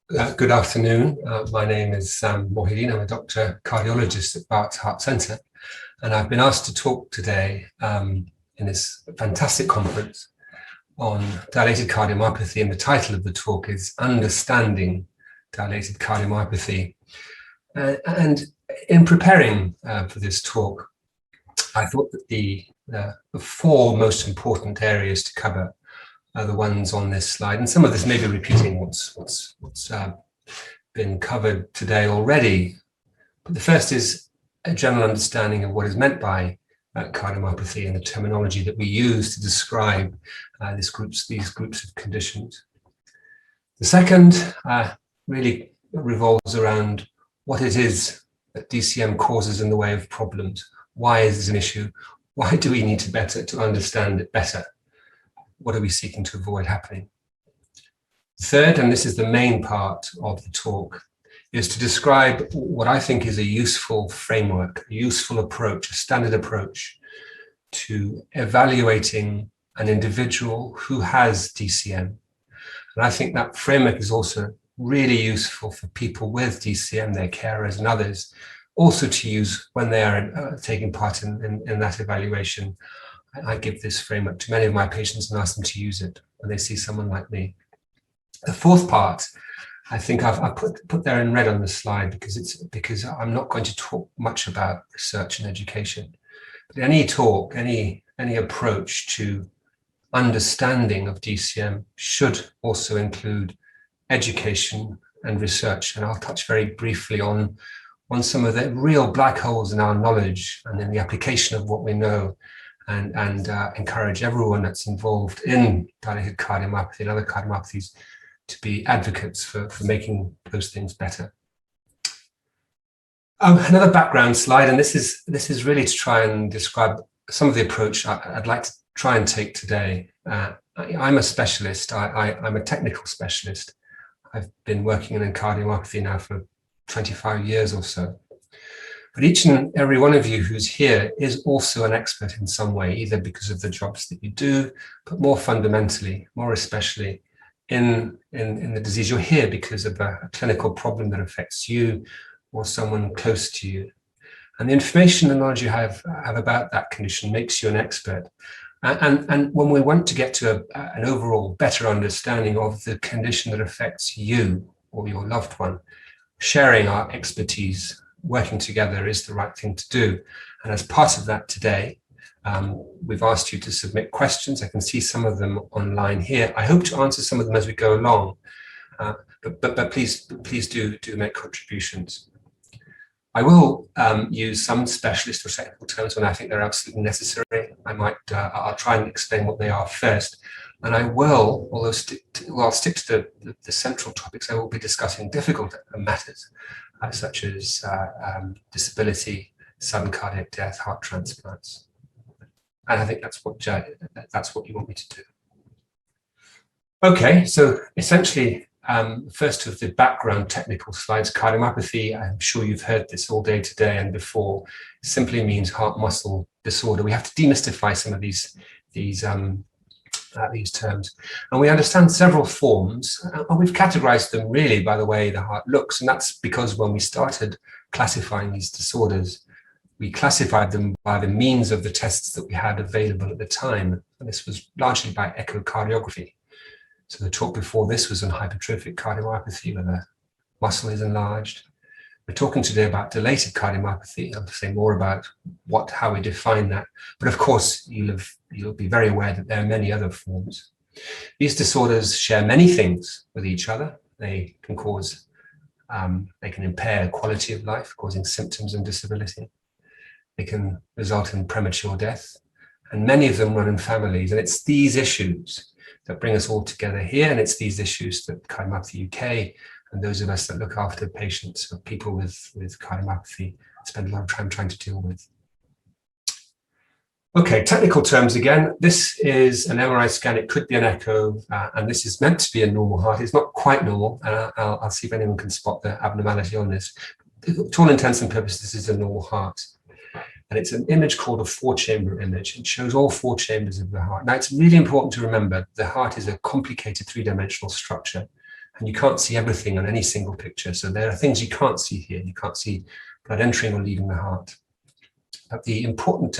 Good afternoon. My name is Mohiddin. I'm a doctor cardiologist at Bart's Heart Centre, and I've been asked to talk today in this fantastic conference on dilated cardiomyopathy, and the title of the talk is Understanding Dilated Cardiomyopathy. And in preparing for this talk, I thought that the four most important areas to cover are the ones on this slide, and some of this may be repeating what's been covered today already. But the first is a general understanding of what is meant by cardiomyopathy and the terminology that we use to describe these groups of conditions. The second really revolves around what it is that DCM causes in the way of problems. Why is this an issue? Why do we need to understand it better? What are we seeking to avoid happening? Third, and this is the main part of the talk, is to describe what I think is a useful framework, a useful approach, a standard approach to evaluating an individual who has DCM. And I think that framework is also really useful for people with DCM, their carers and others, also to use when they are taking part in that evaluation. I give this framework to many of my patients and ask them to use it when they see someone like me. The fourth part, I think I've put there in red on the slide because I'm not going to talk much about research and education. But any talk, any approach to understanding of DCM should also include education and research. And I'll touch very briefly on some of the real black holes in our knowledge and in the application of what we know, and encourage everyone that's involved in dilated cardiomyopathy and other cardiomyopathies to be advocates for making those things better. Another background slide, and this is really to try and describe some of the approach I'd like to try and take today. I'm a specialist. I'm a technical specialist. I've been working in cardiomyopathy now for 25 years or so. But each and every one of you who's here is also an expert in some way, either because of the jobs that you do, but more fundamentally, more especially in the disease. You're here because of a clinical problem that affects you or someone close to you. And the information and knowledge you have about that condition makes you an expert. And when we want to get to an overall better understanding of the condition that affects you or your loved one, sharing our expertise, working together is the right thing to do. And as part of that today, we've asked you to submit questions. I can see some of them online here. I hope to answer some of them as we go along, but please do make contributions. I will use some specialist or technical terms when I think they're absolutely necessary. I'll try and explain what they are first. And I will, although I'll stick to the central topics, I will be discussing difficult matters, such as disability, sudden cardiac death, heart transplants. And I think that's what you want me to do. Okay, so essentially, first of the background technical slides, cardiomyopathy, I'm sure you've heard this all day today and before, simply means heart muscle disorder. We have to demystify some of these terms. And we understand several forms, and we've categorized them really by the way the heart looks. And that's because when we started classifying these disorders, we classified them by the means of the tests that we had available at the time. And this was largely by echocardiography. So the talk before this was on hypertrophic cardiomyopathy, where the muscle is enlarged. We're talking today about dilated cardiomyopathy. I'll say more about how we define that. But of course, you'll be very aware that there are many other forms. These disorders share many things with each other. They can impair quality of life, causing symptoms and disability. They can result in premature death. And many of them run in families. And it's these issues that bring us all together here. And it's these issues that Cardiomyopathy UK and those of us that look after patients or people with cardiomyopathy spend a lot of time trying to deal with. Okay, technical terms again. This is an MRI scan. It could be an echo, and this is meant to be a normal heart. It's not quite normal. I'll see if anyone can spot the abnormality on this. To all intents and purposes, this is a normal heart. And it's an image called a four-chamber image. It shows all four chambers of the heart. Now, it's really important to remember the heart is a complicated three-dimensional structure. And you can't see everything on any single picture. So there are things you can't see here. You can't see blood entering or leaving the heart. But the important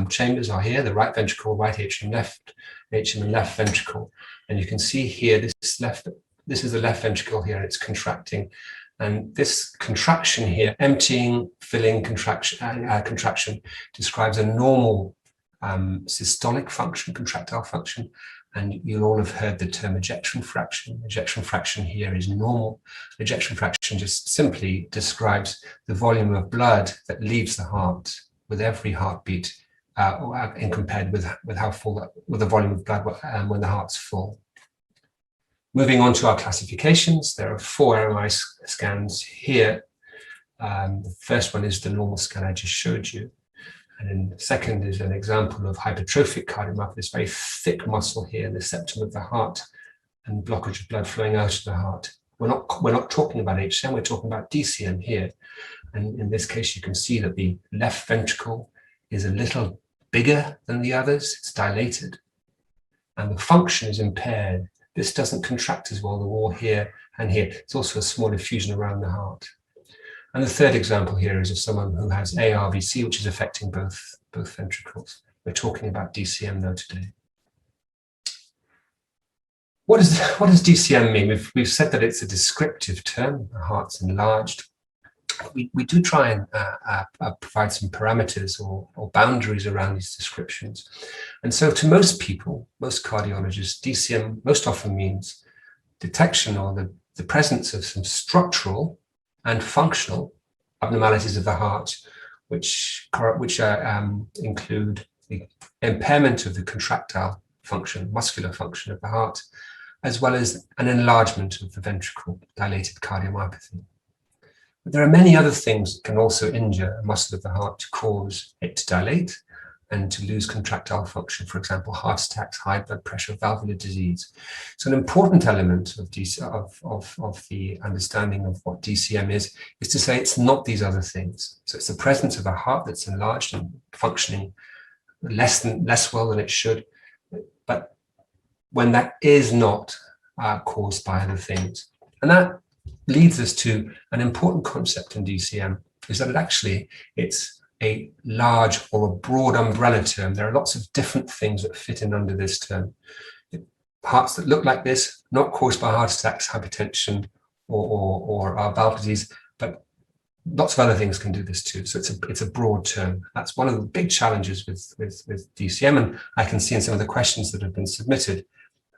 chambers are here, the right ventricle, right atrium, left atrium, and left ventricle. And you can see here, this is the left ventricle here, and it's contracting. And this contraction here, emptying, filling, contraction, describes a normal systolic function, contractile function. And you'll all have heard the term ejection fraction. Ejection fraction here is normal. Ejection fraction just simply describes the volume of blood that leaves the heart with every heartbeat, in compared with how full, with the volume of blood when the heart's full. Moving on to our classifications, there are 4 MRI scans here. The first one is the normal scan I just showed you. And then the second is an example of hypertrophic cardiomyopathy, this very thick muscle here in the septum of the heart and blockage of blood flowing out of the heart. We're not talking about HCM, we're talking about DCM here. And in this case, you can see that the left ventricle is a little bigger than the others, it's dilated, and the function is impaired. This doesn't contract as well, the wall here and here. It's also a small effusion around the heart. And the third example here is of someone who has ARVC, which is affecting both ventricles. We're talking about DCM though today. What does DCM mean? We've said that it's a descriptive term. The heart's enlarged. We do try and provide some parameters or boundaries around these descriptions. And so to most people, most cardiologists, DCM most often means detection or the presence of some structural and functional abnormalities of the heart, which include the impairment of the contractile function, muscular function of the heart, as well as an enlargement of the ventricle, dilated cardiomyopathy. But there are many other things that can also injure a muscle of the heart to cause it to dilate and to lose contractile function, for example, heart attacks, high blood pressure, valvular disease. So an important element of the understanding of what DCM is to say it's not these other things. So it's the presence of a heart that's enlarged and functioning less well than it should, but when that is not caused by other things. And that leads us to an important concept in DCM, is that it's a large or a broad umbrella term. There are lots of different things that fit in under this term. Hearts that look like this, not caused by heart attacks, hypertension, or valve disease, but lots of other things can do this too. So it's a broad term. That's one of the big challenges with DCM, and I can see in some of the questions that have been submitted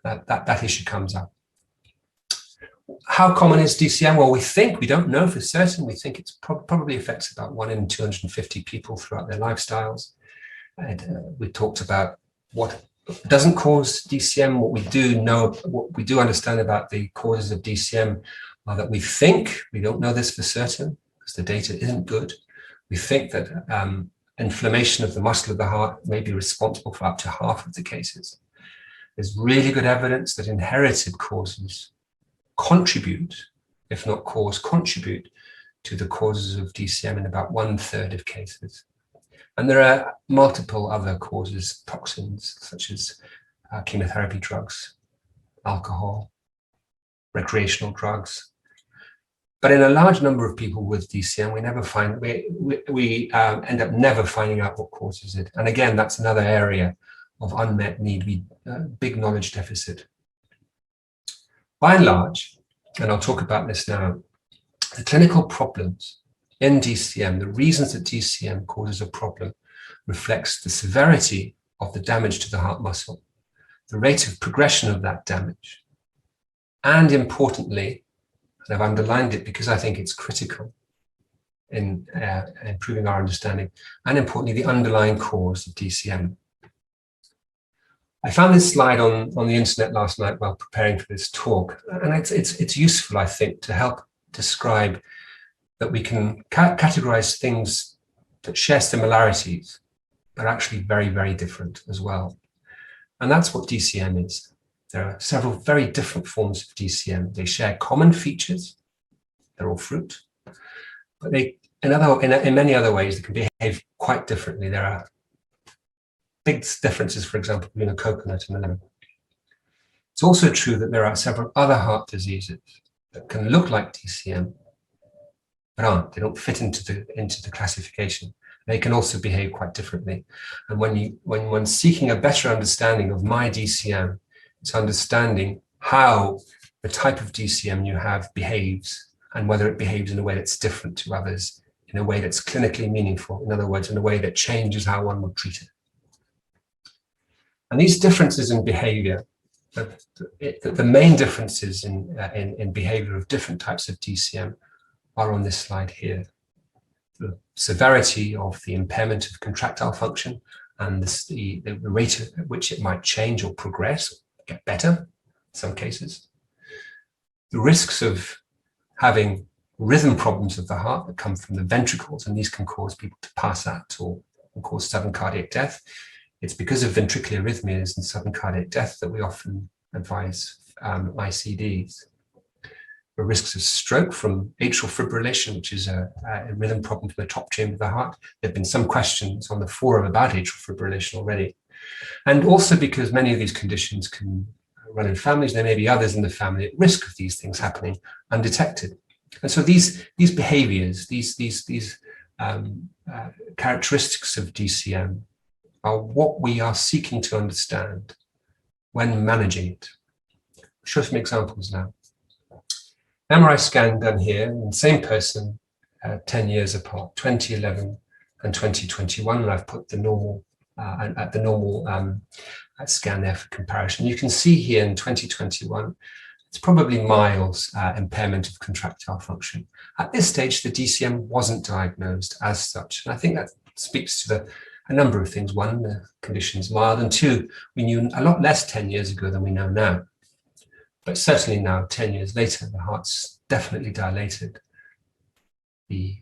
that issue comes up. How common is DCM? Well, we don't know for certain. We think it probably affects about 1 in 250 people throughout their lifestyles. And we talked about what doesn't cause DCM. What we do understand about the causes of DCM are that we don't know this for certain because the data isn't good. We think that inflammation of the muscle of the heart may be responsible for up to half of the cases. There's really good evidence that inherited causes contribute, if not contribute to the causes of DCM in about 1/3 of cases. And there are multiple other causes, toxins such as chemotherapy drugs, alcohol, recreational drugs. But in a large number of people with DCM, we end up never finding out what causes it. And again, that's another area of unmet need, big knowledge deficit. By and large, and I'll talk about this now, the clinical problems in DCM, the reasons that DCM causes a problem, reflects the severity of the damage to the heart muscle, the rate of progression of that damage, and importantly, and I've underlined it because I think it's critical in improving our understanding, and importantly, the underlying cause of DCM. I found this slide on the internet last night while preparing for this talk, and it's useful, I think, to help describe that we can categorize things that share similarities, but actually very, very different as well. And that's what DCM is. There are several very different forms of DCM. They share common features. They're all fruit, but in many other ways, they can behave quite differently. There are big differences, for example, between a coconut and a lemon. It's also true that there are several other heart diseases that can look like DCM, but aren't. They don't fit into the classification. They can also behave quite differently. And when one's seeking a better understanding of my DCM, it's understanding how the type of DCM you have behaves, and whether it behaves in a way that's different to others, in a way that's clinically meaningful. In other words, in a way that changes how one would treat it. And these differences in behavior, the main differences in behavior of different types of DCM are on this slide here. The severity of the impairment of contractile function and the rate at which it might change or progress, get better in some cases. The risks of having rhythm problems of the heart that come from the ventricles, and these can cause people to pass out or cause sudden cardiac death. It's because of ventricular arrhythmias and sudden cardiac death that we often advise ICDs. The risks of stroke from atrial fibrillation, which is a rhythm problem from the top chamber of the heart. There have been some questions on the forum about atrial fibrillation already. And also because many of these conditions can run in families, there may be others in the family at risk of these things happening undetected. And so these behaviors, these characteristics of DCM are what we are seeking to understand when managing it. I'll show some examples now. MRI scan done here in the same person 10 years apart, 2011 and 2021, and I've put the normal scan there for comparison. You can see here in 2021, it's probably mild impairment of contractile function. At this stage, the DCM wasn't diagnosed as such, and I think that speaks to a number of things. One, the condition's mild, and two, we knew a lot less 10 years ago than we know now. But certainly now, 10 years later, the heart's definitely dilated. The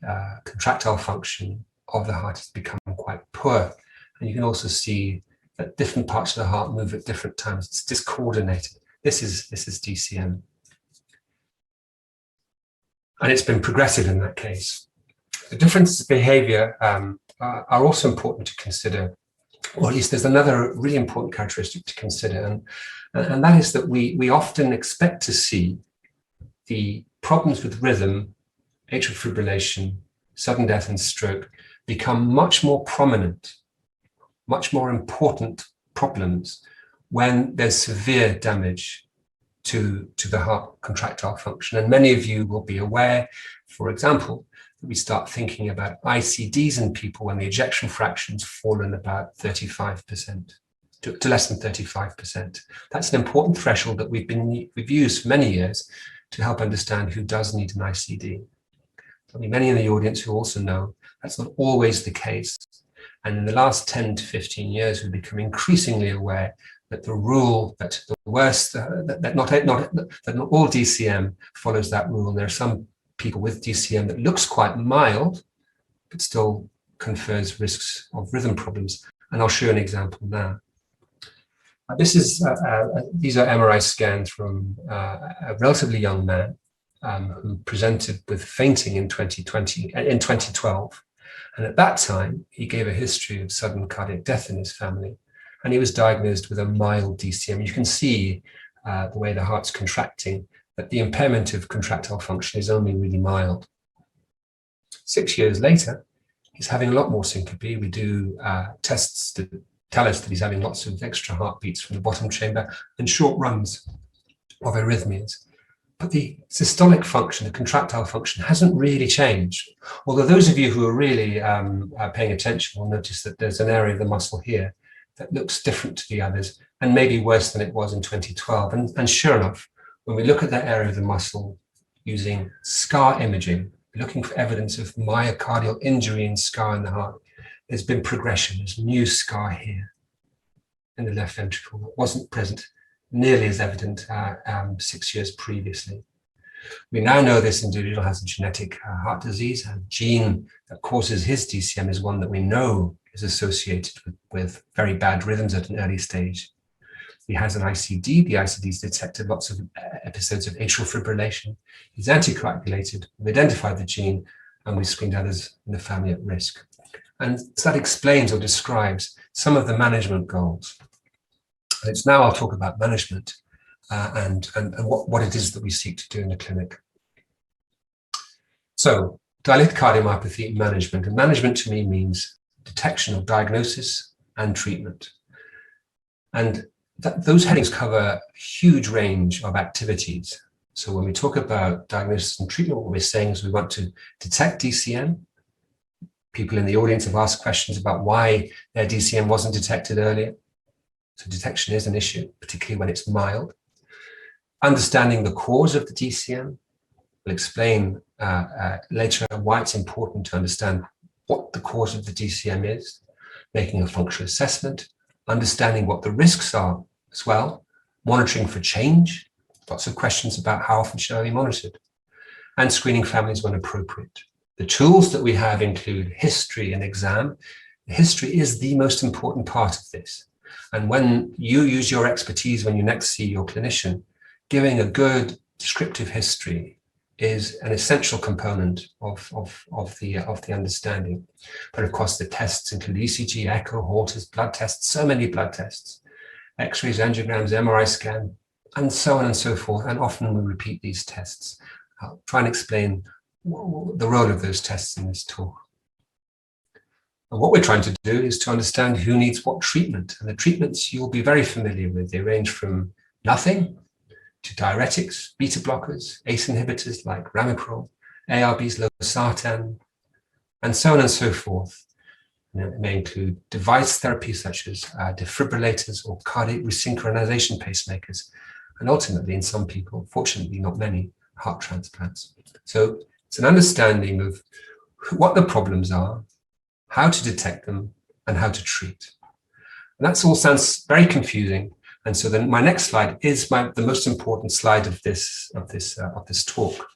contractile function of the heart has become quite poor. And you can also see that different parts of the heart move at different times. It's discoordinated. This is DCM. And it's been progressive in that case. The differences of behavior are also important to consider, or at least there's another really important characteristic to consider, and that is that we often expect to see the problems with rhythm, atrial fibrillation, sudden death and stroke become much more prominent, much more important problems when there's severe damage to the heart contractile function. And many of you will be aware, for example, that we start thinking about ICDs in people when the ejection fraction's fallen about 35%. To less than 35%. That's an important threshold that we've used for many years to help understand who does need an ICD. There'll be many in the audience who also know that's not always the case. And in the last 10 to 15 years, we've become increasingly aware that the rule that the worst, that not all DCM follows that rule. There are some people with DCM that looks quite mild, but still confers risks of rhythm problems. And I'll show you an example now. These are MRI scans from a relatively young man who presented with fainting in 2012. And at that time, he gave a history of sudden cardiac death in his family. And he was diagnosed with a mild DCM. You can see the way the heart's contracting, that the impairment of contractile function is only really mild. 6 years later, he's having a lot more syncope. We do tests to tell us that he's having lots of extra heartbeats from the bottom chamber and short runs of arrhythmias. But the systolic function, the contractile function, hasn't really changed. Although those of you who are really paying attention will notice that there's an area of the muscle here that looks different to the others and maybe worse than it was in 2012. And sure enough, when we look at that area of the muscle using scar imaging, looking for evidence of myocardial injury and scar in the heart, there's been progression. There's new scar here in the left ventricle that wasn't present nearly as evident 6 years previously. We now know this individual has a genetic heart disease, and gene that causes his DCM is one that we know is associated with very bad rhythms at an early stage. He has an ICD. The ICD's detected lots of episodes of atrial fibrillation. He's anticoagulated. We've identified the gene, and we've screened others in the family at risk. And so that explains or describes some of the management goals. And it's now I'll talk about management. and what it is that we seek to do in the clinic. So, dilated cardiomyopathy management. And management to me means detection or diagnosis and treatment. And those headings cover a huge range of activities. So when we talk about diagnosis and treatment, what we're saying is we want to detect DCM. People in the audience have asked questions about why their DCM wasn't detected earlier. So detection is an issue, particularly when it's mild. Understanding the cause of the DCM. We'll explain later why it's important to understand what the cause of the DCM is, making a functional assessment, understanding what the risks are as well, monitoring for change, lots of questions about how often should I be monitored, and screening families when appropriate. The tools that we have include history and exam. History is the most important part of this. And when you use your expertise when you next see your clinician, giving a good descriptive history is an essential component of the understanding. But of course, the tests include ECG, echo, Holters, blood tests, so many blood tests, X-rays, angiograms, MRI scan, and so on and so forth. And often we repeat these tests. I'll try and explain the role of those tests in this talk. And what we're trying to do is to understand who needs what treatment. And the treatments you'll be very familiar with. They range from nothing to diuretics, beta blockers, ACE inhibitors like ramipril, ARBs, losartan, and so on and so forth. It may include device therapy such as defibrillators or cardiac resynchronization pacemakers, and ultimately, in some people, fortunately not many, heart transplants. So it's an understanding of what the problems are, how to detect them, and how to treat. And that all sounds very confusing. And so then my next slide is the most important slide of this talk.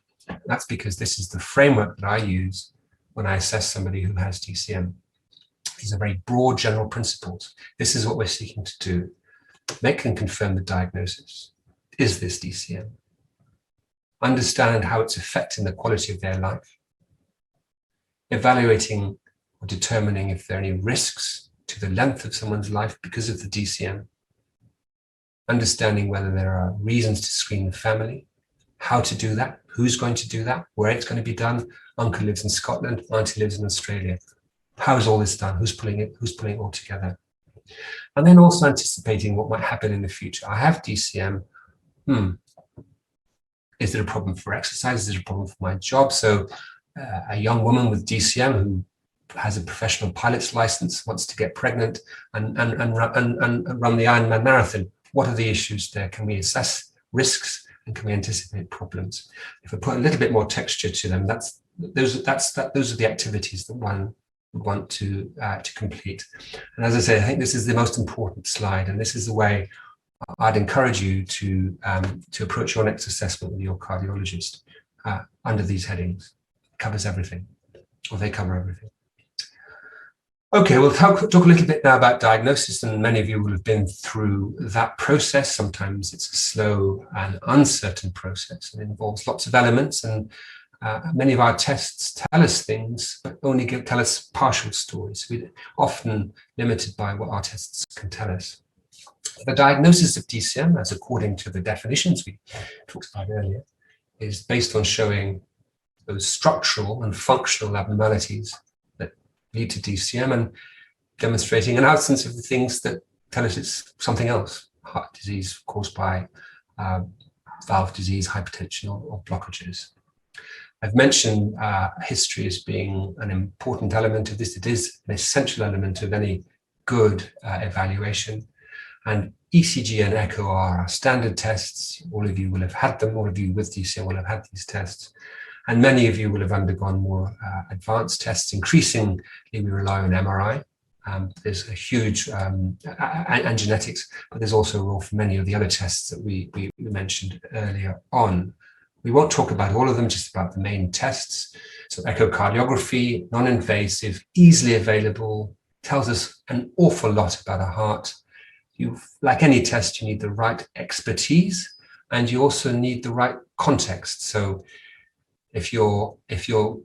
That's because this is the framework that I use when I assess somebody who has DCM. These are very broad general principles. This is what we're seeking to do. Make and confirm the diagnosis. Is this DCM? Understand how it's affecting the quality of their life. Evaluating or determining if there are any risks to the length of someone's life because of the DCM. Understanding whether there are reasons to screen the family, how to do that, who's going to do that, where it's going to be done. Uncle lives in Scotland, auntie lives in Australia. How is all this done? Who's pulling it all together? And then also anticipating what might happen in the future. I have DCM. Is it a problem for exercise? Is it a problem for my job? So a young woman with DCM who has a professional pilot's license, wants to get pregnant and run the Ironman marathon. What are the issues there? Can we assess risks and can we anticipate problems? If we put a little bit more texture to them, those are the activities that one would want to complete. And as I say, I think this is the most important slide, and this is the way I'd encourage you to approach your next assessment with your cardiologist under these headings. It covers everything, or they cover everything. Okay, we'll talk a little bit now about diagnosis, and many of you will have been through that process. Sometimes it's a slow and uncertain process and involves lots of elements, and many of our tests tell us things, but only tell us partial stories. We're often limited by what our tests can tell us. The diagnosis of DCM, as according to the definitions we talked about earlier, is based on showing those structural and functional abnormalities lead to DCM and demonstrating an absence of the things that tell us it's something else, heart disease caused by valve disease, hypertension, or blockages. I've mentioned history as being an important element of this. It is an essential element of any good evaluation. And ECG and echo are our standard tests. All of you will have had them. All of you with DCM will have had these tests. And many of you will have undergone more advanced tests. Increasingly, we rely on MRI. There's a huge, and genetics, but there's also a role for many of the other tests that we mentioned earlier on. We won't talk about all of them, just about the main tests. So echocardiography, non-invasive, easily available, tells us an awful lot about our heart. Like any test, you need the right expertise, and you also need the right context. So if you're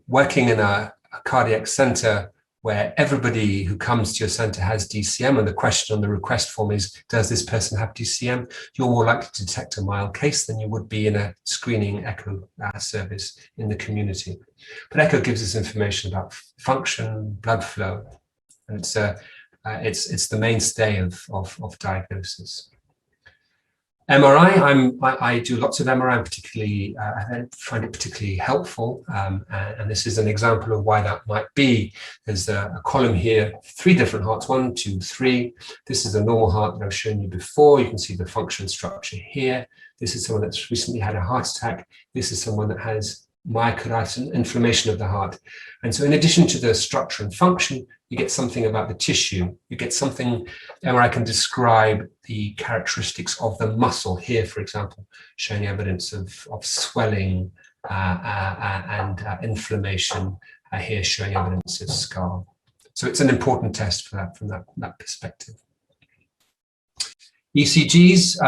working in a cardiac center where everybody who comes to your center has DCM, and the question on the request form is, does this person have DCM? You're more likely to detect a mild case than you would be in a screening echo service in the community. But echo gives us information about function, blood flow, and it's the mainstay of diagnosis. MRI, I do lots of MRI, particularly I find it particularly helpful, and this is an example of why that might be. There's a column here, 3 different hearts, 1, 2, 3. This is a normal heart that I've shown you before. You can see the function structure here. This is someone that's recently had a heart attack. This is someone that has myocarditis and inflammation of the heart. And so in addition to the structure and function, you get something about the tissue. You get something, MRI can describe the characteristics of the muscle here, for example, showing evidence of swelling and inflammation, here showing evidence of scar. So it's an important test for that from that perspective. ECGs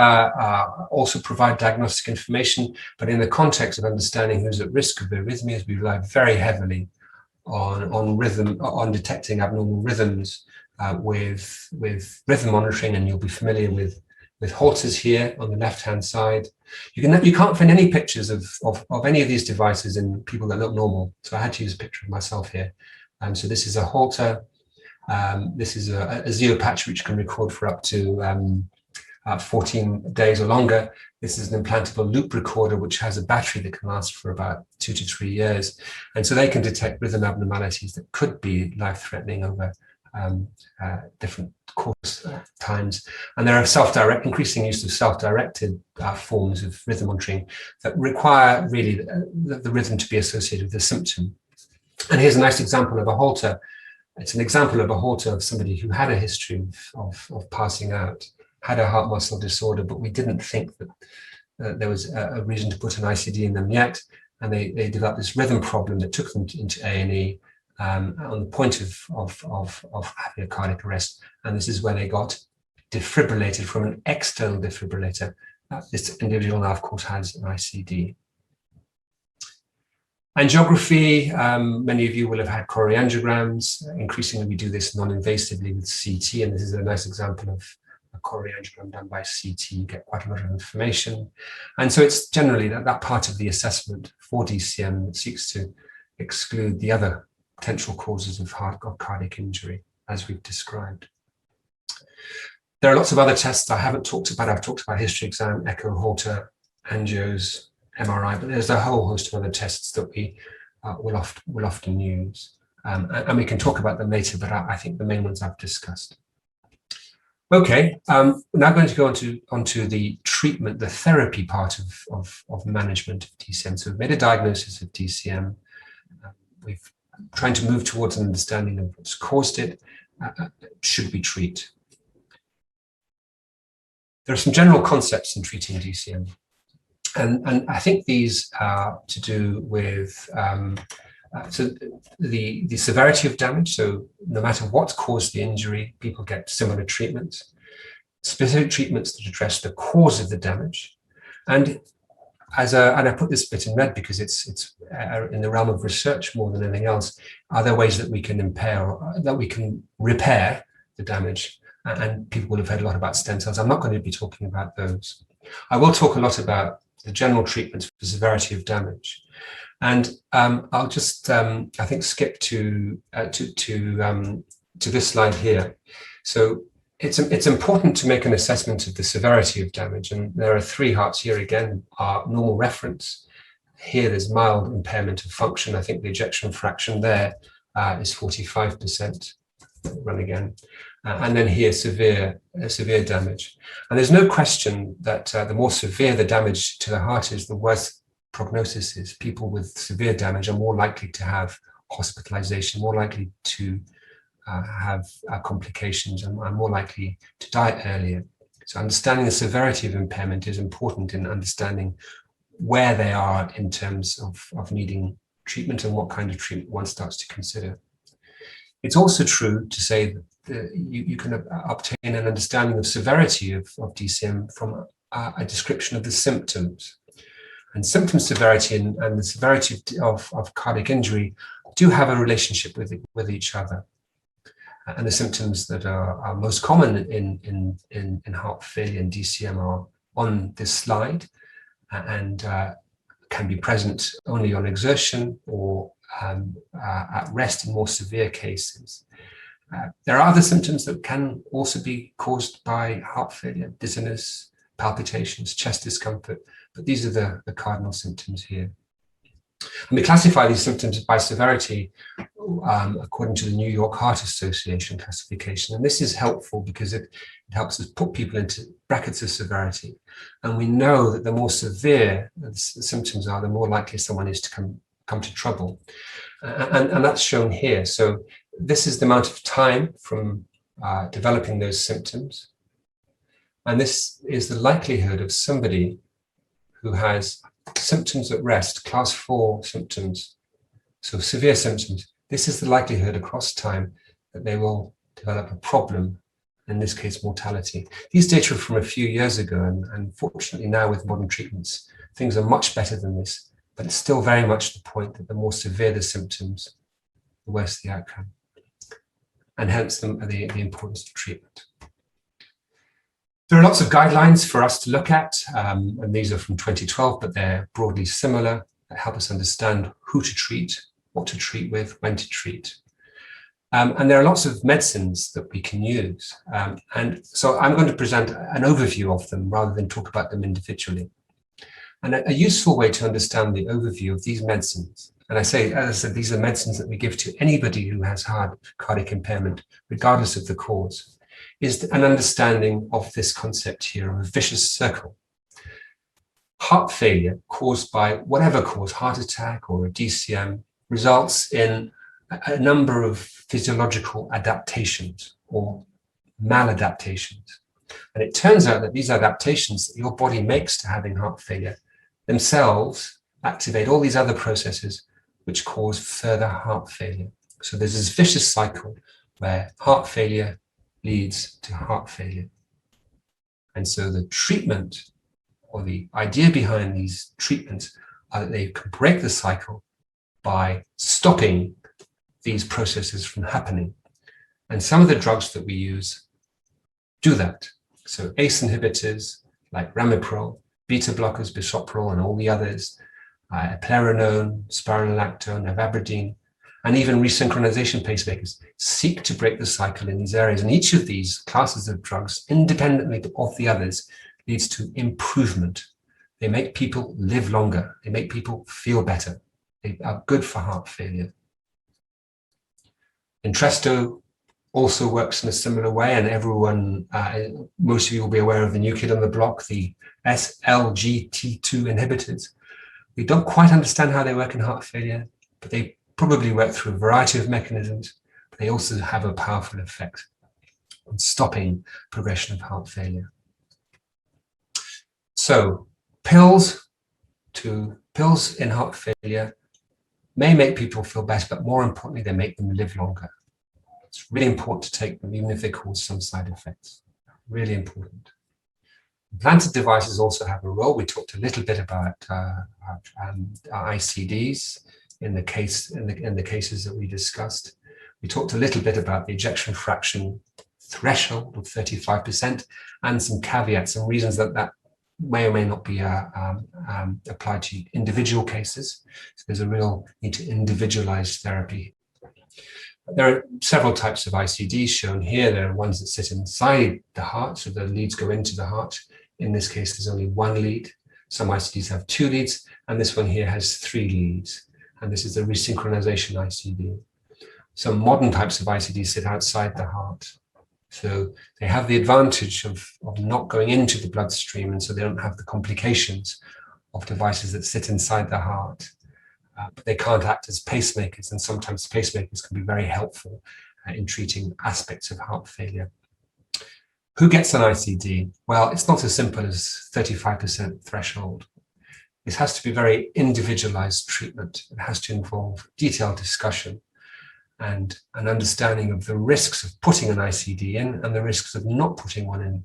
also provide diagnostic information, but in the context of understanding who's at risk of arrhythmias, we rely very heavily on detecting abnormal rhythms with rhythm monitoring, and you'll be familiar with Holters here on the left-hand side. You can't find any pictures of any of these devices in people that look normal, so I had to use a picture of myself here. So this is a Holter. This is a Zio patch which can record for up to 14 days or longer. This is an implantable loop recorder which has a battery that can last for about 2 to 3 years, and so they can detect rhythm abnormalities that could be life-threatening over different course times. And there are increasing use of self-directed forms of rhythm monitoring that require really the rhythm to be associated with the symptom. And here's a nice example of a Holter. It's an example of a Holter of somebody who had a history of passing out, had a heart muscle disorder, but we didn't think that there was a reason to put an ICD in them yet. And they developed this rhythm problem that took them into A&E on the point of having a cardiac arrest. And this is where they got defibrillated from an external defibrillator. This individual now, of course, has an ICD. Angiography, many of you will have had coroangiograms. Increasingly, we do this non-invasively with CT, and this is a nice example of a coroangiogram done by CT. You get quite a lot of information. And so it's generally that part of the assessment for DCM that seeks to exclude the other potential causes of cardiac injury, as we've described. There are lots of other tests I haven't talked about. I've talked about history exam, echo, Holter, angios, MRI, but there's a whole host of other tests that we will often use. And we can talk about them later, but I think the main ones I've discussed. Okay, we're now going to go onto the treatment, the therapy part of management of DCM. So we've made a diagnosis of DCM. We've trying to move towards an understanding of what's caused it. Should we treat? There are some general concepts in treating DCM. And I think these are to do with so the severity of damage. So no matter what caused the injury, people get similar treatments, specific treatments that address the cause of the damage. And I put this bit in red because it's in the realm of research more than anything else. Are there ways that we can repair the damage? And people will have heard a lot about stem cells. I'm not going to be talking about those. I will talk a lot about the general treatments for severity of damage. And I'll just, I think, skip to this slide here. So it's important to make an assessment of the severity of damage. And there are 3 hearts here again, are normal reference. Here there's mild impairment of function. I think the ejection fraction there is 45%. Run again. And then here severe damage. And there's no question that the more severe the damage to the heart is, the worse prognosis is. People with severe damage are more likely to have hospitalization, more likely to have complications, and are more likely to die earlier. So understanding the severity of impairment is important in understanding where they are in terms of needing treatment and what kind of treatment one starts to consider. It's also true to say that you can obtain an understanding of severity of DCM from a description of the symptoms. And symptom severity and the severity of cardiac injury do have a relationship with each other. And the symptoms that are most common in heart failure and DCM are on this slide, and can be present only on exertion or at rest in more severe cases. There are other symptoms that can also be caused by heart failure: dizziness, palpitations, chest discomfort, but these are the cardinal symptoms here. And we classify these symptoms by severity according to the New York Heart Association classification. And this is helpful because it helps us put people into brackets of severity. And we know that the more severe the symptoms are, the more likely someone is to come to trouble. And that's shown here. So this is the amount of time from developing those symptoms. And this is the likelihood of somebody who has symptoms at rest, class 4 symptoms, so severe symptoms. This is the likelihood across time that they will develop a problem, in this case mortality. These data are from a few years ago, and fortunately now with modern treatments, things are much better than this, but it's still very much the point that the more severe the symptoms, the worse the outcome, and hence the importance of treatment. There are lots of guidelines for us to look at, and these are from 2012, but they're broadly similar, that help us understand who to treat, what to treat with, when to treat. And there are lots of medicines that we can use. And so I'm going to present an overview of them rather than talk about them individually. And a useful way to understand the overview of these medicines, and as I said, these are medicines that we give to anybody who has cardiac impairment, regardless of the cause, is an understanding of this concept here of a vicious circle. Heart failure caused by whatever cause, heart attack or a DCM, results in a number of physiological adaptations or maladaptations. And it turns out that these adaptations that your body makes to having heart failure themselves activate all these other processes which cause further heart failure. So there's this vicious cycle where heart failure leads to heart failure. And so the treatment, or the idea behind these treatments, are that they can break the cycle by stopping these processes from happening. And some of the drugs that we use do that. So ACE inhibitors like ramipril, beta blockers, bisoprolol, and all the others, eplerenone, spironolactone, ivabradine, and even resynchronization pacemakers seek to break the cycle in these areas. And each of these classes of drugs, independently of the others, leads to improvement. They make people live longer. They make people feel better. They are good for heart failure. Entresto also works in a similar way, and everyone, most of you will be aware of the new kid on the block, the SLGT2 inhibitors. We don't quite understand how they work in heart failure, but they probably work through a variety of mechanisms, but they also have a powerful effect on stopping progression of heart failure. So pills in heart failure may make people feel better, but more importantly, they make them live longer. It's really important to take them, even if they cause some side effects. Really important. Implanted devices also have a role. We talked a little bit about ICDs in the cases that we discussed. We talked a little bit about the ejection fraction threshold of 35% and some caveats and reasons that may or may not be applied to individual cases. So there's a real need to individualize therapy. There are several types of ICDs shown here. There are ones that sit inside the heart, so the leads go into the heart. In this case, there's only one lead. Some ICDs have 2 leads, and this one here has 3 leads. And this is the resynchronization ICD. Some modern types of ICDs sit outside the heart. So they have the advantage of not going into the bloodstream, and so they don't have the complications of devices that sit inside the heart. But they can't act as pacemakers, and sometimes pacemakers can be very helpful in treating aspects of heart failure. Who gets an ICD? Well, it's not as simple as 35% threshold. This has to be very individualized treatment. It has to involve detailed discussion and an understanding of the risks of putting an ICD in and the risks of not putting one in.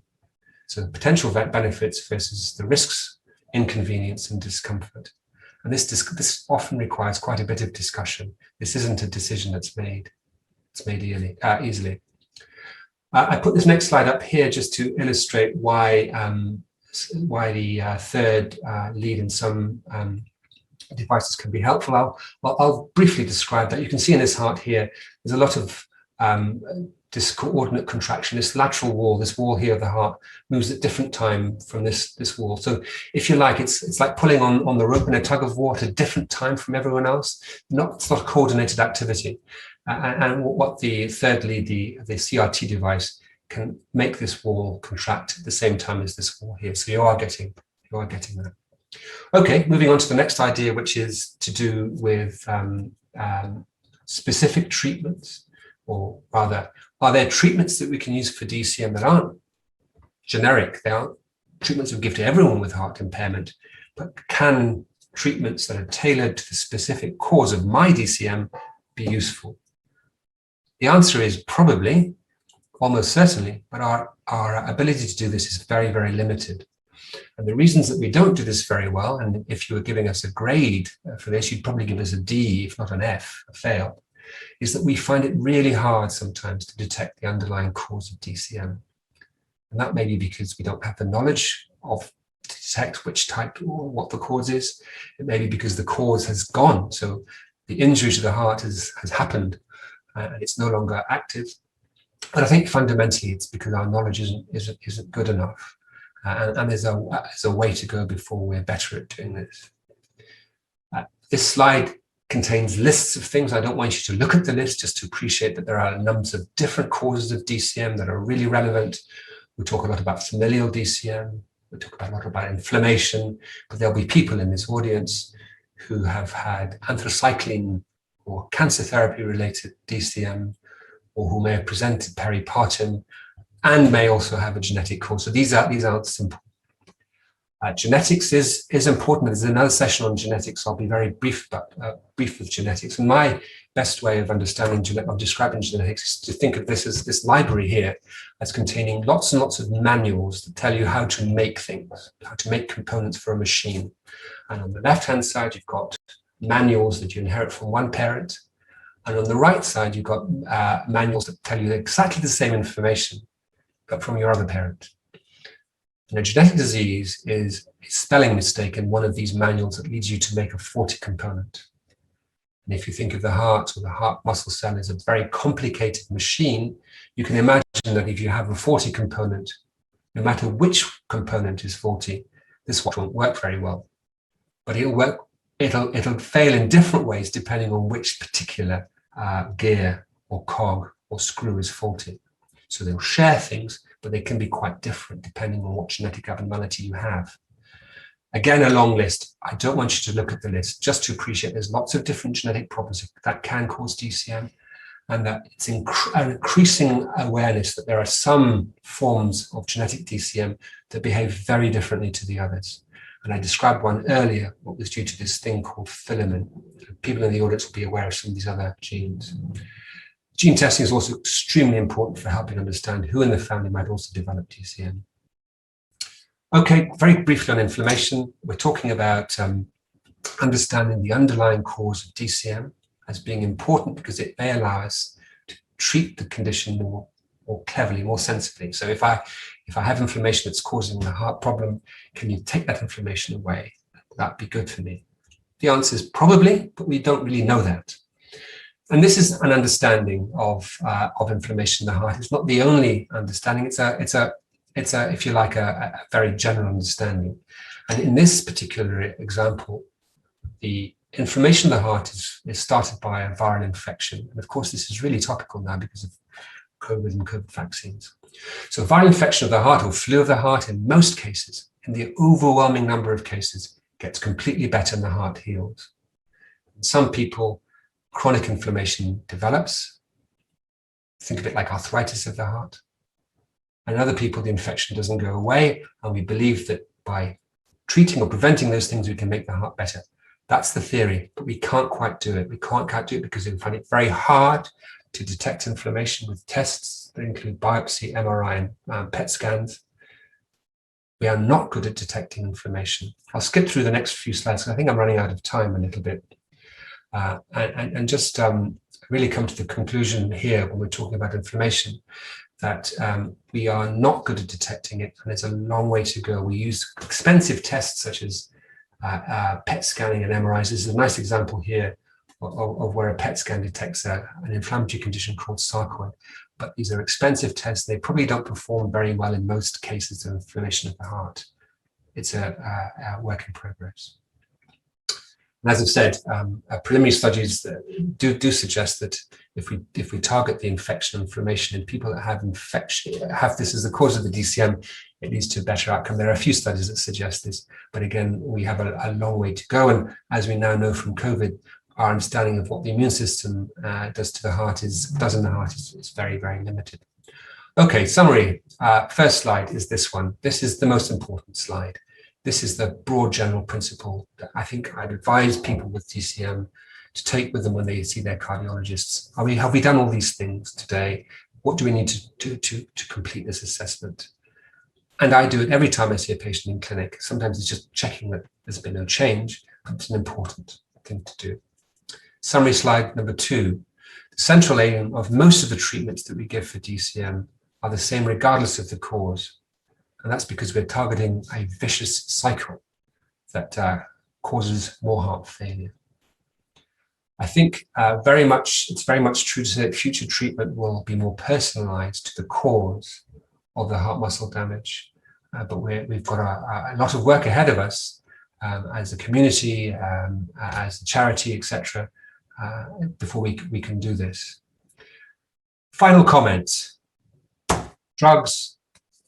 So the potential benefits versus the risks, inconvenience and discomfort. And this often requires quite a bit of discussion. This isn't a decision that's made. It's made easily. I put this next slide up here just to illustrate why the third lead in some devices can be helpful. I'll briefly describe that. You can see in this heart here, there's a lot of discoordinate contraction. This lateral wall, this wall here of the heart, moves at different time from this wall. So if you like, it's like pulling on the rope in a tug of war at a different time from everyone else. It's not a coordinated activity. And what the third lead, the CRT device, can make this wall contract at the same time as this wall here. So you are getting that. Okay, moving on to the next idea, which is to do with specific treatments, or rather, are there treatments that we can use for DCM that aren't generic? They aren't treatments we give to everyone with heart impairment, but can treatments that are tailored to the specific cause of my DCM be useful? The answer is probably, almost certainly, but our ability to do this is very, very limited. And the reasons that we don't do this very well, and if you were giving us a grade for this, you'd probably give us a D, if not an F, a fail, is that we find it really hard sometimes to detect the underlying cause of DCM. And that may be because we don't have the knowledge to detect which type or what the cause is. It may be because the cause has gone. So the injury to the heart has happened and it's no longer active. But I think fundamentally it's because our knowledge isn't good enough. And there's a way to go before we're better at doing this. This slide contains lists of things. I don't want you to look at the list, just to appreciate that there are numbers of different causes of DCM that are really relevant. We talk a lot about familial DCM. We talk a lot about inflammation, but there'll be people in this audience who have had anthracycline or cancer therapy related DCM, or who may have presented peripartum and may also have a genetic cause. So these aren't simple. Genetics is important. There's another session on genetics. I'll be very brief with genetics. And my best way of describing genetics is to think of this as this library here as containing lots and lots of manuals that tell you how to make things, how to make components for a machine. And on the left-hand side, you've got manuals that you inherit from one parent. And on the right side, you've got manuals that tell you exactly the same information, but from your other parent. And a genetic disease is a spelling mistake in one of these manuals that leads you to make a faulty component. And if you think of the heart or the heart muscle cell as a very complicated machine, you can imagine that if you have a faulty component, no matter which component is faulty, this watch won't work very well. But it'll fail in different ways depending on which particular gear or cog or screw is faulty. So they'll share things, but they can be quite different depending on what genetic abnormality you have. Again, a long list. I don't want you to look at the list, just to appreciate there's lots of different genetic problems that can cause DCM, and that it's an increasing awareness that there are some forms of genetic DCM that behave very differently to the others. And I described one earlier, what was due to this thing called filament. People in the audience will be aware of some of these other genes. Gene testing is also extremely important for helping understand who in the family might also develop DCM. Okay, very briefly on inflammation, we're talking about understanding the underlying cause of DCM as being important because it may allow us to treat the condition more cleverly, more sensibly. So if I have inflammation that's causing a heart problem, can you take that inflammation away? That'd be good for me. The answer is probably, but we don't really know that. And this is an understanding of inflammation in the heart. It's not the only understanding. It's a if you like, a very general understanding. And in this particular example, the inflammation of the heart is started by a viral infection. And of course, this is really topical now because of COVID and COVID vaccines. So viral infection of the heart or flu of the heart in most cases, in the overwhelming number of cases, gets completely better and the heart heals. In some people, chronic inflammation develops. Think of it like arthritis of the heart. And in other people, the infection doesn't go away. And we believe that by treating or preventing those things, we can make the heart better. That's the theory, but we can't quite do it. We can't quite do it because we find it very hard to detect inflammation with tests that include biopsy, MRI, and PET scans. We are not good at detecting inflammation. I'll skip through the next few slides because I think I'm running out of time a little bit. And just really come to the conclusion here when we're talking about inflammation, that we are not good at detecting it, and there's a long way to go. We use expensive tests such as PET scanning and MRIs. This is a nice example here of where a PET scan detects an inflammatory condition called sarcoid. But these are expensive tests. They probably don't perform very well in most cases of inflammation of the heart. It's a work in progress. And as I've said, preliminary studies do suggest that if we target the infection inflammation in people that have this as the cause of the DCM, it leads to a better outcome. There are a few studies that suggest this, but again, we have a long way to go. And as we now know from COVID, our understanding of what the immune system does in the heart is very, very limited. Okay, summary. First slide is this one. This is the most important slide. This is the broad general principle that I think I'd advise people with DCM to take with them when they see their cardiologists. Have we done all these things today? What do we need to complete this assessment? And I do it every time I see a patient in clinic. Sometimes it's just checking that there's been no change, but it's an important thing to do. Summary slide number 2. The central aim of most of the treatments that we give for DCM are the same regardless of the cause. And that's because we're targeting a vicious cycle that causes more heart failure. I think it's very much true to say that future treatment will be more personalized to the cause of the heart muscle damage. But we've got a lot of work ahead of us as a community, as a charity, etc., before we can do this. Final comments. Drugs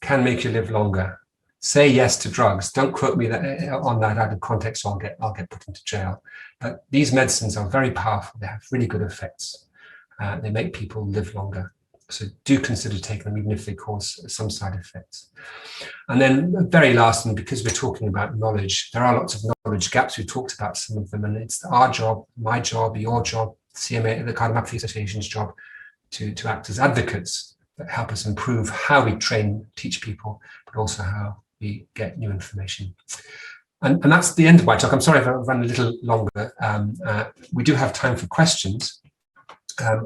can make you live longer. Say yes to drugs. Don't quote me on that out of context, or I'll get put into jail. But these medicines are very powerful. They have really good effects. They make people live longer. So do consider taking them, even if they cause some side effects. And then very last, and because we're talking about knowledge, there are lots of knowledge gaps. We've talked about some of them, and it's our job, my job, your job, CMA, the Cardiomyopathy Association's job to act as advocates that help us improve how we teach people, but also how we get new information. And that's the end of my talk. I'm sorry if I've run a little longer. We do have time for questions. I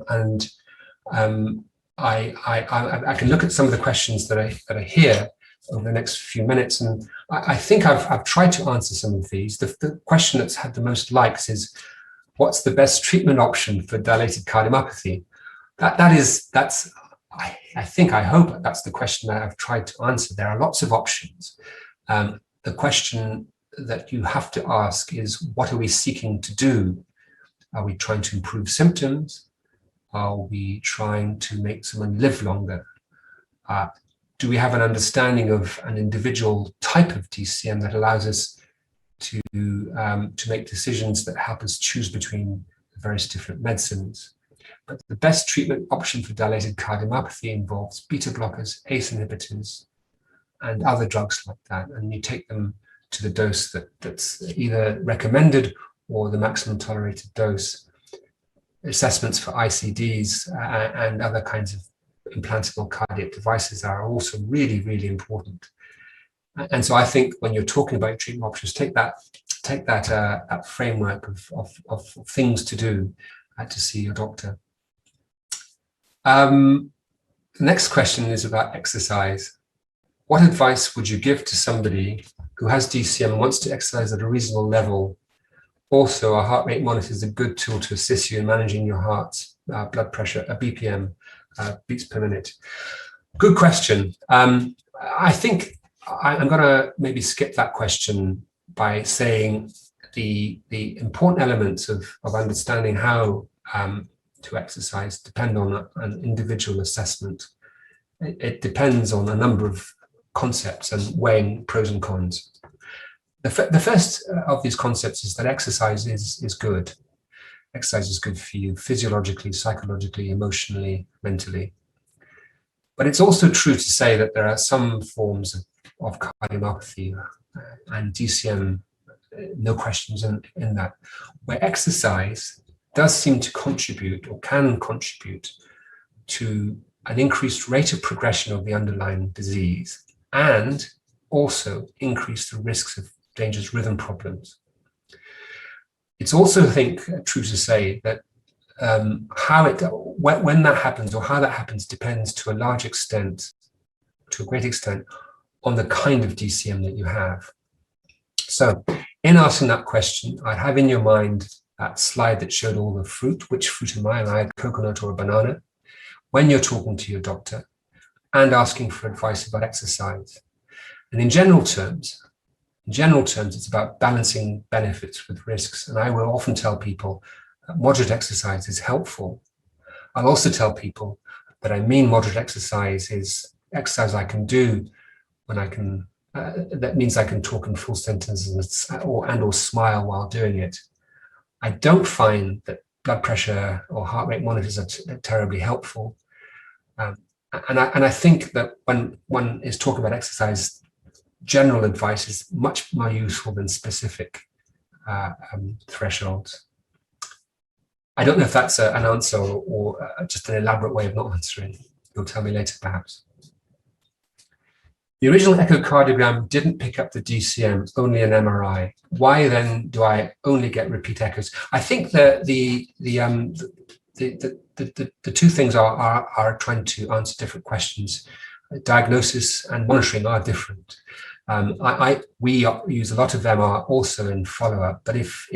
can look at some of the questions that are here over the next few minutes. And I think I've tried to answer some of these. The question that's had the most likes is, what's the best treatment option for dilated cardiomyopathy? I hope that's the question that I've tried to answer. There are lots of options. The question that you have to ask is, what are we seeking to do? Are we trying to improve symptoms? Are we trying to make someone live longer? Do we have an understanding of an individual type of DCM that allows us to make decisions that help us choose between various different medicines? But the best treatment option for dilated cardiomyopathy involves beta blockers, ACE inhibitors, and other drugs like that. And you take them to the dose that's either recommended or the maximum tolerated dose. Assessments for ICDs and other kinds of implantable cardiac devices are also really, really important. And so I think when you're talking about treatment options, take that framework of things to do to see your doctor. The next question is about exercise. What advice would you give to somebody who has DCM and wants to exercise at a reasonable level? Also, a heart rate monitor is a good tool to assist you in managing your heart's blood pressure, a BPM, beats per minute. Good question. I think I'm going to maybe skip that question by saying the important elements of understanding how to exercise depend on an individual assessment. It depends on a number of concepts and weighing pros and cons. The first of these concepts is that exercise is good. Exercise is good for you physiologically, psychologically, emotionally, mentally. But it's also true to say that there are some forms of cardiomyopathy and DCM, no questions in that, where exercise does seem to contribute or can contribute to an increased rate of progression of the underlying disease and also increase the risks of dangerous rhythm problems. It's also, I think, true to say that when that happens or how that happens depends to a large extent, to a great extent, on the kind of DCM that you have. So in asking that question, I'd have in your mind that slide that showed all the fruit. Which fruit am I? Am I a coconut or a banana? When you're talking to your doctor and asking for advice about exercise. And in general terms, it's about balancing benefits with risks. And I will often tell people that moderate exercise is helpful. I'll also tell people that I mean moderate exercise is exercise I can do when I can, that means I can talk in full sentences or smile while doing it. I don't find that blood pressure or heart rate monitors are terribly helpful. And I think that when one is talking about exercise, general advice is much more useful than specific thresholds. I don't know if that's an answer or just an elaborate way of not answering. You'll tell me later, perhaps. The original echocardiogram didn't pick up the DCM, only an MRI. Why then do I only get repeat echoes? I think that the two things are trying to answer different questions. Diagnosis and monitoring are different. We use a lot of MR also in follow-up, but if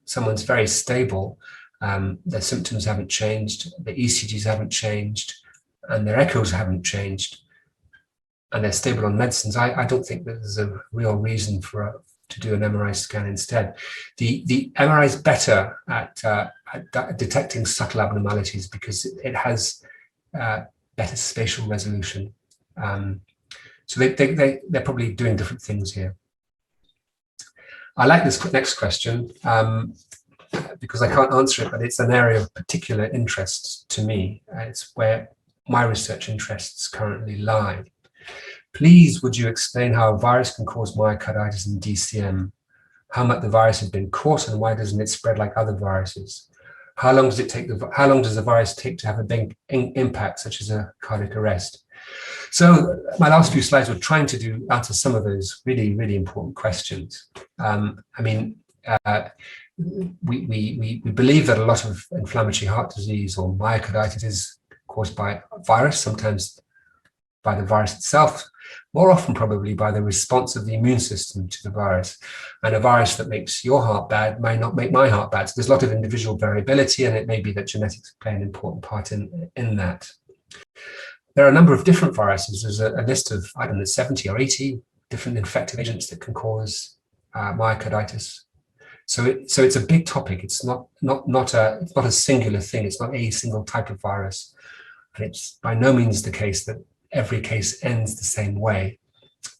someone's very stable, their symptoms haven't changed, the ECGs haven't changed, and their echoes haven't changed, and they're stable on medicines, I don't think that there's a real reason to do an MRI scan instead. The MRI is better at detecting subtle abnormalities because it has better spatial resolution. So they're probably doing different things here. I like this next question because I can't answer it, but it's an area of particular interest to me. It's where my research interests currently lie. Please, would you explain how a virus can cause myocarditis in DCM? How might the virus have been caught, and why doesn't it spread like other viruses? How long does the virus take to have a big impact, such as a cardiac arrest? So my last few slides were trying to answer some of those really, really important questions. We believe that a lot of inflammatory heart disease or myocarditis is caused by a virus, sometimes by the virus itself, more often probably by the response of the immune system to the virus. And a virus that makes your heart bad may not make my heart bad. So there's a lot of individual variability, and it may be that genetics play an important part in that. There are a number of different viruses. There's a list of, I don't know, 70 or 80 different infective agents that can cause myocarditis. So it's a big topic. It's not a singular thing. It's not a single type of virus. And it's by no means the case that every case ends the same way.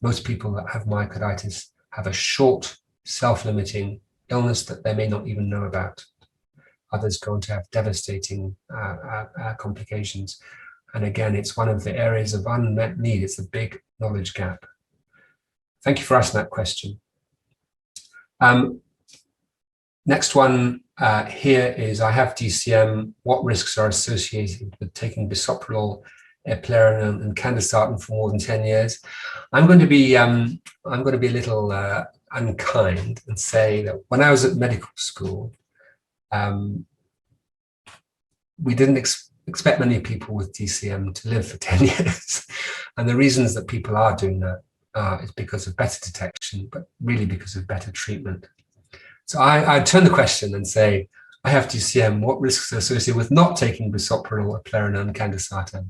Most people that have myocarditis have a short, self-limiting illness that they may not even know about. Others go on to have devastating complications. And again, it's one of the areas of unmet need. It's a big knowledge gap. Thank you for asking that question. Next one here is, I have DCM. What risks are associated with taking bisoprolol, eplerenone, and candesartan for more than 10 years? I'm going to be a little unkind and say that when I was at medical school, we didn't expect many people with DCM to live for 10 years. And the reasons that people are doing that is because of better detection, but really because of better treatment. So I turn the question and say, I have DCM. What risks are associated with not taking bisoprolol, eplerenone, and candesartan?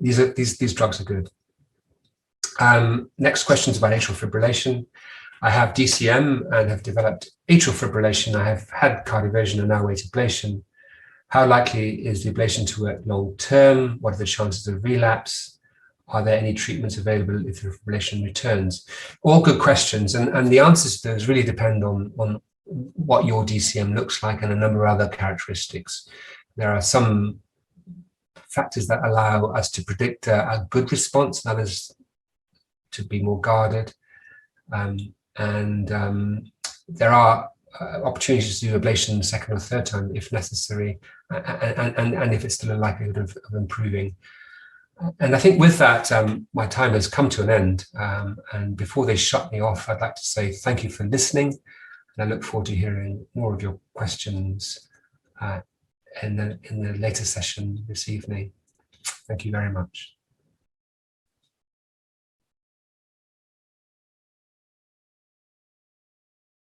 These drugs are good. Next question is about atrial fibrillation. I have DCM and have developed atrial fibrillation. I have had cardioversion and now await ablation. How likely is the ablation to work long term? What are the chances of relapse? Are there any treatments available if the fibrillation returns? All good questions, and the answers to those really depend on what your DCM looks like and a number of other characteristics. There are some factors that allow us to predict a good response, and others to be more guarded. There are opportunities to do ablation second or third time if necessary, and if it's still a likelihood of improving. And I think with that, my time has come to an end. And before they shut me off, I'd like to say thank you for listening. And I look forward to hearing more of your questions in the later session this evening. Thank you very much.